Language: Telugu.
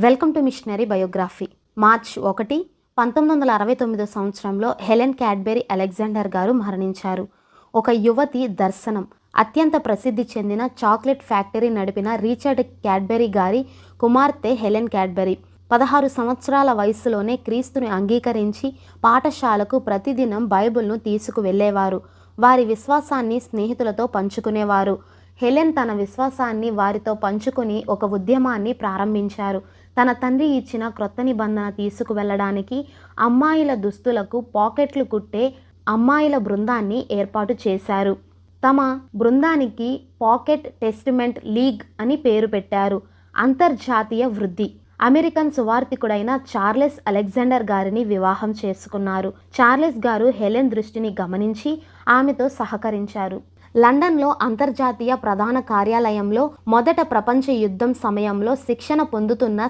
Welcome to missionary biography. March 1, 1969 సంవత్సరంలో హెలెన్ క్యాడ్బెరీ అలెగ్జాండర్ గారు మరణించారు. ఒక యువతి దర్శనం. అత్యంత ప్రసిద్ధి చెందిన చాక్లెట్ ఫ్యాక్టరీ నడిపిన రిచర్డ్ క్యాడ్బెరీ గారి కుమార్తె హెలెన్ క్యాడ్బెరీ. 16 సంవత్సరాల వయసులోనే క్రీస్తుని అంగీకరించి పాఠశాలకు ప్రతిదినం బైబిల్ను తీసుకువెళ్లేవారు. వారి విశ్వాసాన్ని స్నేహితులతో పంచుకునేవారు. హెలెన్ తన విశ్వాసాన్ని వారితో పంచుకుని ఒక ఉద్యమాన్ని ప్రారంభించారు. తన తండ్రి ఇచ్చిన క్రొత్త నిబంధన తీసుకువెళ్ళడానికి అమ్మాయిల దుస్తులకు పాకెట్లు కుట్టే అమ్మాయిల బృందాన్ని ఏర్పాటు చేశారు. తమ బృందానికి పాకెట్ టెస్టిమెంట్ లీగ్ అని పేరు పెట్టారు. అంతర్జాతీయ వృద్ధి. అమెరికన్ సువార్థికుడైన చార్లెస్ అలెగ్జాండర్ గారిని వివాహం చేసుకున్నారు. చార్లెస్ గారు హెలెన్ దృష్టిని గమనించి ఆమెతో సహకరించారు. లండన్లో అంతర్జాతీయ ప్రధాన కార్యాలయంలో మొదట ప్రపంచ యుద్ధం సమయంలో శిక్షణ పొందుతున్న